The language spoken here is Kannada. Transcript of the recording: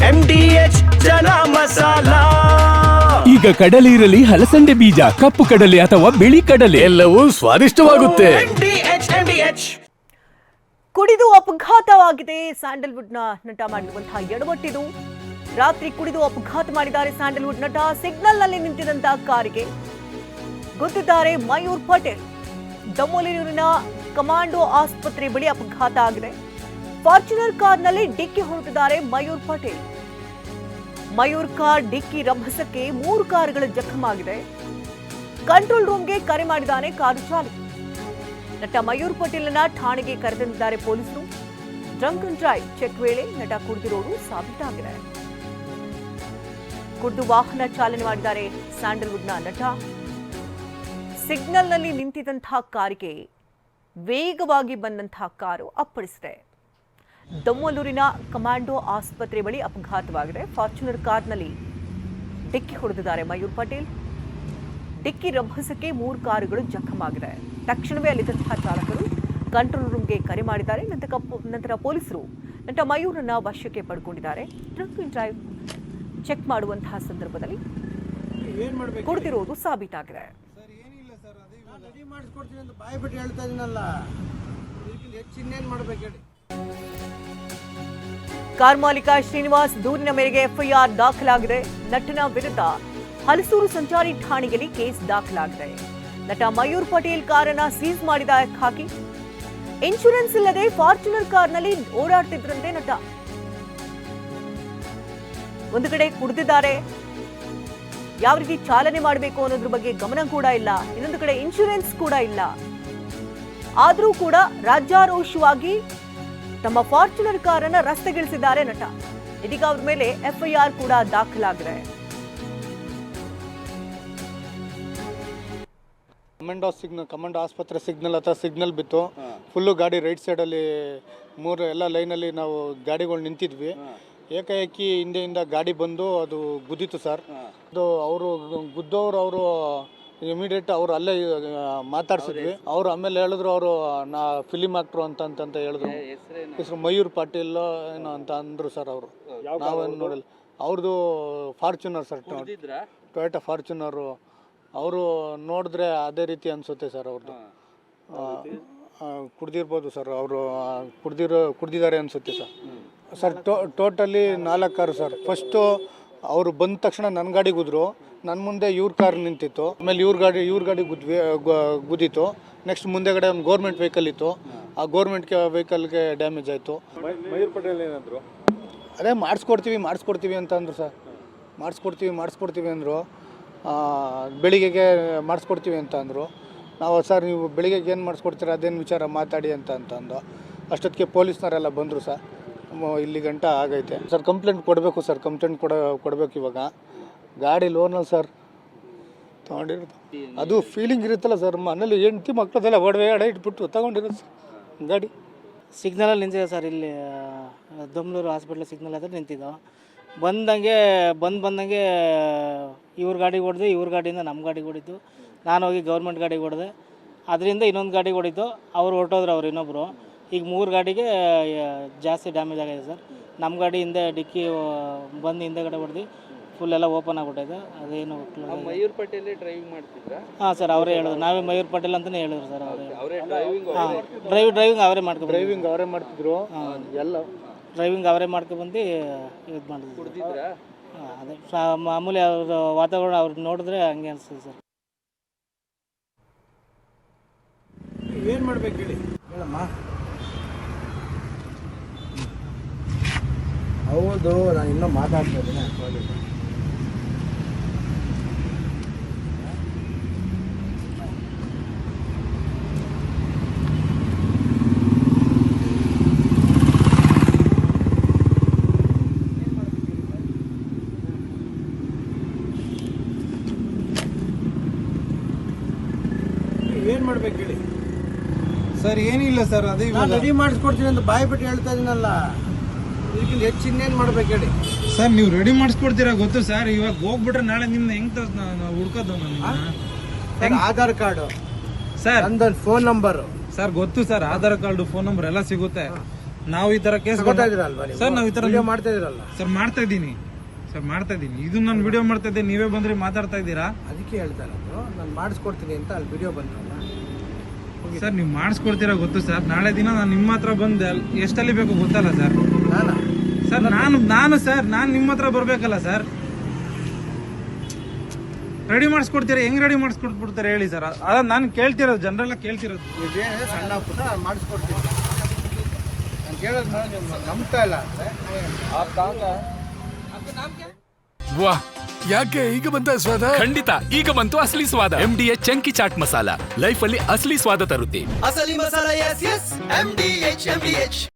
MDH ಚನಾ ಮಸಾಲ. ಈಗ ಕಡಲೆ ಇರಲಿ, ಹಲಸಂಡೆ ಬೀಜ, ಕಪ್ಪು ಕಡಲೆ ಅಥವಾ ಬಿಳಿ ಕಡಲೆ, ಎಲ್ಲವೂ ಸ್ವಾದಿಷ್ಟವಾಗುತ್ತೆ. MDH. ಕುಡಿದು ಅಪಘಾತವಾಗಿದೆ. ಸ್ಯಾಂಡಲ್ವುಡ್ನ ನಟ ಮಾಡಿರುವಂತಹ ಎಡವಟ್ಟಿದು. ರಾತ್ರಿ ಕುಡಿದು ಅಪಘಾತ ಮಾಡಿದ್ದಾರೆ ಸ್ಯಾಂಡಲ್ವುಡ್ ನಟ. ಸಿಗ್ನಲ್ನಲ್ಲಿ ನಿಂತಿದ್ದಂತಹ ಕಾರಿಗೆ ಗುದ್ದಿದ್ದಾರೆ ಮಯೂರ್ ಪಟೇಲ್. ದಮೋಲಿಯೂರಿನ ಕಮಾಂಡೋ ಆಸ್ಪತ್ರೆ ಬಳಿ ಅಪಘಾತ ಆಗಿದೆ. ಫಾರ್ಚುನರ್ ಕಾರ್ನಲ್ಲಿ ಡಿಕ್ಕಿ ಹೊಡೆದಿದ್ದಾರೆ ಮಯೂರ್ ಪಟೇಲ್. ಮಯೂರ್ ಕಾರ್ ಡಿಕ್ಕಿ ರಭಸಕ್ಕೆ 3 ಕಾರುಗಳು ಜಖಮಾಗಿದೆ. ಕಂಟ್ರೋಲ್ ರೂಮ್ಗೆ ಕರೆ ಮಾಡಿದ್ದಾನೆ ಕಾರು ಚಾಲಕ. ನಟ ಮಯೂರ್ ಪಟೇಲ್ನ ಠಾಣೆಗೆ ಕರೆತಂದಿದ್ದಾರೆ ಪೊಲೀಸರು. ಡ್ರಂಕ್ ಅಂಡ್ ಡ್ರೈವ್ ಚೆಕ್ ವೇಳೆ ನಟ ಕುಡಿದಿರೋದು ಸಾಬೀತಾಗಿದೆ. ಕುಡಿದು ವಾಹನ ಚಾಲನೆ ಮಾಡಿದ್ದಾರೆ ಸ್ಯಾಂಡಲ್ವುಡ್ನ ನಟ. ಸಿಗ್ನಲ್ನಲ್ಲಿ ನಿಂತಿದ್ದಂತಹ ಕಾರಿಗೆ ವೇಗವಾಗಿ ಬಂದಂತಹ ಕಾರು ಅಪ್ಪಳಿಸಿದೆ. ದಮ್ಮಲೂರಿನ ಕಮಾಂಡೋ ಆಸ್ಪತ್ರೆ ಬಳಿ ಅಪಘಾತವಾಗಿದೆ. ಫಾರ್ಚುನರ್ ಕಾರ್ನಲ್ಲಿ ಡಿಕ್ಕಿ ಹೊಡೆದಿದ್ದಾರೆ ಮಯೂರ್ ಪಟೇಲ್. ಡಿಕ್ಕಿ ರಭಸಕ್ಕೆ 3 ಕಾರುಗಳು ಜಖಮಾಗಿದೆ. ತಕ್ಷಣವೇ ಅಲ್ಲಿದ್ದಂತಹ ಚಾಲಕರು ಕಂಟ್ರೋಲ್ ರೂಮ್ಗೆ ಕರೆ ಮಾಡಿದ್ದಾರೆ. ನಂತರ ಪೊಲೀಸರು ನಟ ಮಯೂರನ್ನ ವಶಕ್ಕೆ ಪಡ್ಕೊಂಡಿದ್ದಾರೆ. ಡ್ರಂಕ್ ಅಂಡ್ ಡ್ರೈವ್ ಚೆಕ್ ಮಾಡುವಂತಹ ಸಂದರ್ಭದಲ್ಲಿ ಕುಡಿದಿರೋದು ಸಾಬೀತಾಗಿದೆ. ಕಾರ್ ಮಾಲೀಕ ಶ್ರೀನಿವಾಸ್ ದೂರಿನ ಮೇರೆಗೆ ಎಫ್ಐಆರ್ ದಾಖಲಾಗಿದೆ. ನಟನ ವಿರುದ್ಧ ಹಲಸೂರು ಸಂಚಾರಿ ಠಾಣೆಯಲ್ಲಿ ಕೇಸ್ ದಾಖಲಾಗಿದೆ. ನಟ ಮಯೂರ್ ಪಟೇಲ್ ಕಾರನ್ನ ಸೀಸ್ ಮಾಡಿದ ಖಾಕಿ. ಇನ್ಶೂರೆನ್ಸ್ ಇಲ್ಲದೆ ಫಾರ್ಚುನರ್ ಕಾರ್ನಲ್ಲಿ ಓಡಾಡ್ತಿದ್ರಂತೆ ನಟ. ಒಂದು ಕಡೆ ಕುಡಿದಿದ್ದಾರೆ, ಯಾವ ರೀತಿ ಚಾಲನೆ ಮಾಡಬೇಕು ಅನ್ನೋದ್ರ ಬಗ್ಗೆ ಗಮನ ಕೂಡ ಇಲ್ಲ. ಇನ್ನೊಂದು ಕಡೆ ಇನ್ಶೂರೆನ್ಸ್ ಕೂಡ ಇಲ್ಲ. ಆದರೂ ಕೂಡ ರಾಜ್ಯಾರೋಷವಾಗಿ ತಮ್ಮ ಫಾರ್ಚುನರ್ ಕಾರನ್ನ ರಸ್ತೆಗಿಳಿಸಿದ್ದಾರೆ ನಟ. ಇದೀಗ ಅವ್ರ ಮೇಲೆ ಎಫ್ಐಆರ್ ಕೂಡ ದಾಖಲಾಗಿದೆ. ಕಮಾಂಡೋ ಆಸ್ಪತ್ರೆ ಸಿಗ್ನಲ್ ಹತ್ರ ಸಿಗ್ನಲ್ ಬಿತ್ತು. ಫುಲ್ಲು ಗಾಡಿ ರೈಟ್ ಸೈಡಲ್ಲಿ 3 ಎಲ್ಲ ಲೈನಲ್ಲಿ ನಾವು ಗಾಡಿಗಳು ನಿಂತಿದ್ವಿ. ಏಕಾಏಕಿ ಹಿಂದೆಯಿಂದ ಗಾಡಿ ಬಂದು ಅದು ಗುದ್ದಿತ್ತು ಸರ್. ಅದು ಅವರು ಗುದ್ದೋರು ಅವರು ಇಮಿಡಿಯೇಟ್ ಅವರು ಅಲ್ಲೇ ಮಾತಾಡ್ಸಿದ್ವಿ. ಅವರು ಆಮೇಲೆ ಹೇಳಿದ್ರು ಅವರು ನಾ ಫಿಲಿಮ್ ಆಕ್ಟ್ರು ಅಂತ ಹೇಳಿದ್ರು. ಹೆಸರು ಮಯೂರ್ ಪಾಟೀಲ್ ಏನೋ ಅಂತ ಅಂದರು ಸರ್. ಅವರು ನಾವೇನು ನೋಡಿಲ್ಲ. ಅವ್ರದ್ದು ಫಾರ್ಚುನರ್ ಸರ್, ಟೊಯೋಟಾ ಫಾರ್ಚುನರು. ಅವರು ನೋಡಿದ್ರೆ ಅದೇ ರೀತಿ ಅನಿಸುತ್ತೆ ಸರ್. ಅವ್ರದ್ದು ಕುಡ್ದಿರ್ಬೋದು ಸರ್. ಅವರು ಕುಡ್ದಿದ್ದಾರೆ ಅನಿಸುತ್ತೆ sir. Sir totally 4 car sir. First ಅವರು ಬಂದ ತಕ್ಷಣ ನನ್ನ ಗಾಡಿ ಗುದ್ರು. ನನ್ನ ಮುಂದೆ ಇವ್ರ ಕಾರ್ ನಿಂತಿತ್ತು. ಆಮೇಲೆ ಇವ್ರ ಗಾಡಿ ಗುದ್ದಿತ್ತು. ನೆಕ್ಸ್ಟ್ ಮುಂದೆಗಡೆ ಒಂದು ಗೌರ್ಮೆಂಟ್ ವೆಹಿಕಲ್ ಇತ್ತು. ಆ ಗೌರ್ಮೆಂಟ್ ವೆಹಿಕಲ್ಗೆ ಡ್ಯಾಮೇಜ್ ಆಯಿತು. ಮಯೂರ್ ಪಟೇಲ್ ಏನಂದ್ರು? ಅದೇ ಮಾಡಿಸ್ಕೊಡ್ತೀವಿ ಅಂತ ಅಂದರು ಸರ್. ಮಾಡಿಸ್ಕೊಡ್ತೀವಿ ಅಂದರು. ಬೆಳಿಗ್ಗೆಗೆ ಮಾಡಿಸ್ಕೊಡ್ತೀವಿ ಅಂತ ಅಂದರು. ನಾವು ಸರ್ ನೀವು ಬೆಳಿಗ್ಗೆಗೆ ಏನು ಮಾಡಿಸ್ಕೊಡ್ತೀರ ಅದೇನು ವಿಚಾರ ಮಾತಾಡಿ ಅಂತ ಅಂದು ಅಷ್ಟೊತ್ತಿಗೆ ಪೊಲೀಸ್ನವರೆಲ್ಲ ಬಂದರು ಸರ್. ಇಲ್ಲಿ ಗಂಟ ಆಗೈತೆ ಸರ್. ಕಂಪ್ಲೇಂಟ್ ಕೊಡಬೇಕು ಸರ್. ಕಂಪ್ಲೇಂಟ್ ಕೊಡಬೇಕು ಇವಾಗ. ಗಾಡಿ ಲೋನಲ್ಲಿ ಸರ್ ತೊಗೊಂಡಿರೋದು. ಅದು ಫೀಲಿಂಗ್ ಇರುತ್ತಲ್ಲ ಸರ್. ಮನೇಲಿ ಹೆಂಡ್ತಿ ಮಕ್ಕಳದೆಲ್ಲ ಒಡವೆ ಇಟ್ಬಿಟ್ಟು ತೊಗೊಂಡಿರೋದು ಸರ್ ಗಾಡಿ. ಸಿಗ್ನಲಲ್ಲಿ ನಿಂತಿದೆ ಸರ್. ಇಲ್ಲಿ ದಮ್ಲೂರು ಹಾಸ್ಪಿಟ್ಲ್ ಸಿಗ್ನಲ್ ಹತ್ರ ನಿಂತಿದ್ದೋ. ಬಂದಂಗೆ ಇವ್ರ ಗಾಡಿಗೆ ಹೊಡೆದು, ಇವ್ರ ಗಾಡಿಯಿಂದ ನಮ್ಮ ಗಾಡಿಗೆ ಹೊಡಿತು. ನಾನು ಹೋಗಿ ಗೌರ್ಮೆಂಟ್ ಗಾಡಿಗೆ ಹೊಡೆದೆ. ಅದರಿಂದ ಇನ್ನೊಂದು ಗಾಡಿಗೆ ಹೊಡಿತು. ಅವ್ರು ಹೊರಟೋದ್ರು ಅವ್ರು ಇನ್ನೊಬ್ಬರು. ಈಗ 3 ಗಾಡಿಗೆ ಜಾಸ್ತಿ ಡ್ಯಾಮೇಜ್ ಆಗಿದೆ ಸರ್. ನಮ್ಮ ಗಾಡಿ ಹಿಂದೆ ಡಿಕ್ಕಿ ಬಂದು ಹಿಂದೆಗಡೆ ಹೊಡೆದು ಫುಲ್ ಎಲ್ಲ ಓಪನ್ ಆಗಿಬಿಟ್ಟಿದೆ. ಅದೇನು ಮಯೂರ್ ಪಟೇಲ್ ಡ್ರೈವಿಂಗ್ ಮಾಡ್ತಿದ್ರಾ? ಹಾಂ ಸರ್, ಅವರೇ ಹೇಳಿದ್ರು. ನಾವೇ ಮಯೂರ್ ಪಟೇಲ್ ಅಂತಲೇ ಹೇಳಿದ್ರು ಸರ್. ಡ್ರೈವಿಂಗ್ ಅವರೇ ಮಾಡ್ತಿದ್ರು. ಎಲ್ಲ ಡ್ರೈವಿಂಗ್ ಅವರೇ ಮಾಡ್ಕೊಬಂದು ಇದು ಮಾಡಿದ್ರು. ಅದೇ ಮಾಮೂಲಿ ಅವ್ರ ವಾತಾವರಣ ಅವ್ರು ನೋಡಿದ್ರೆ ಹಂಗೆ ಅನಿಸ್ತದೆ ಸರ್. ಏನು ಮಾಡ್ಬೇಕು ಹೇಳಿ ಹೇಳಮ್ಮ. ಹೌದು, ನಾನು ಇನ್ನೂ ಮಾತಾಡ್ತಾ ಇದ್ದೀನಿ. ಏನು ಮಾಡ್ಬೇಕು ಹೇಳಿ ಸರ್. ಏನಿಲ್ಲ ಸರ್, ಅದೇ ರೆಡಿ ಮಾಡಿಸ್ಕೊಡ್ತೀನಿ ಅಂತ ಬಾಯಿ ಬಿಟ್ಟು ಹೇಳ್ತಾ ಇದೀನಲ್ಲ. ಇದಕ್ಕಿಂತ ಹೆಚ್ಚು ಇನ್ನೇನು ಮಾಡ್ಬೇಕು ಹೇಳಿ ಸರ್. ನೀವು ರೆಡಿ ಮಾಡಿಸ್ಕೊಡ್ತೀರಾ ಗೊತ್ತು ಸರ್. ಇವಾಗ ಹೋಗ್ಬಿಟ್ರೆ ನಾಳೆ ನಿಮ್ನ ಹೆಂಗ್ ಹುಡ್ಕೋದು? ಆಧಾರ್ ಕಾರ್ಡು ಸರ್, ನಂದೊಂದು ಫೋನ್ ನಂಬರು ಸರ್ ಗೊತ್ತು sir. Aadhaar card, phone number ಎಲ್ಲ ಸಿಗುತ್ತೆ. ನಾವು ಈ ತರ ಕೇಸ್ ಸರ್ ನಾವು ಈ ತರ ಮಾಡ್ತಾ ಇದ್ರಲ್ಲ, ಸರ್ ಮಾಡ್ತಾ ಇದ್ದೀನಿ ಇದು ನಾನು ವಿಡಿಯೋ ಮಾಡ್ತಾ ಇದ್ದೆ, ನೀವೇ ಬಂದ್ರೆ ಮಾತಾಡ್ತಾ ಇದ್ದೀರಾ. ಅದಕ್ಕೆ ಹೇಳ್ತಾ ಇರೋದು ನಾನು ಮಾಡಿಸ್ಕೊಡ್ತೀನಿ ಅಂತ ಅಲ್ಲಿ ವಿಡಿಯೋ ಬಂದಲ್ಲ. ಸರ್ ನೀವು ಮಾಡಿಸ್ಕೊಡ್ತೀರಾ ಗೊತ್ತು ಸರ್. ನಾಳೆ ದಿನ ನಾನು ನಿಮ್ಮ ಹತ್ರ ಬಂದೆ ಎಷ್ಟಲ್ಲಿ ಬೇಕು ಗೊತ್ತಲ್ಲ ಸರ್. ಸರ್ ನಾನು ನಿಮ್ಮ ಹತ್ರ ಬರ್ಬೇಕಲ್ಲ ಸರ್. ರೆಡಿ ಮಾಡಿಸ್ಕೊಡ್ತೀರಾ? ಹೆಂಗ್ ರೆಡಿ ಮಾಡಿಸ್ಕೊಟ್ಬಿಡ್ತಾರೆ ಹೇಳಿ ಸರ್. ಅದ ನಾನು ಕೇಳ್ತಿರೋದು, ಜನರೆಲ್ಲ ಕೇಳ್ತಿರೋದು. ಇದೇನೇ ಸಣ್ಣ ಪುಟ್ಟ ನಾನು ಮಾಡಿಸ್ಕೊಡ್ತೀನಿ. ನಾನು ಕೇಳೋದು ನೀವು ನಂಬ್ತಾ ಇಲ್ಲ ಅಂದ್ರೆ ವಾ, ಯಾಕೆ ಈಗ ಬಂತ ಸ್ವಾದ? ಖಂಡಿತ ಈಗ ಬಂತು ಅಸಲಿ ಸ್ವಾದ. MDH chunky chaat masala life ಅಲ್ಲಿ ಅಸಲಿ ಸ್ವಾದ ತರುತ್ತೆ. ಅಸಲಿ ಮಸಾಲ, ಎಸ್ ಎಸ್ MDH.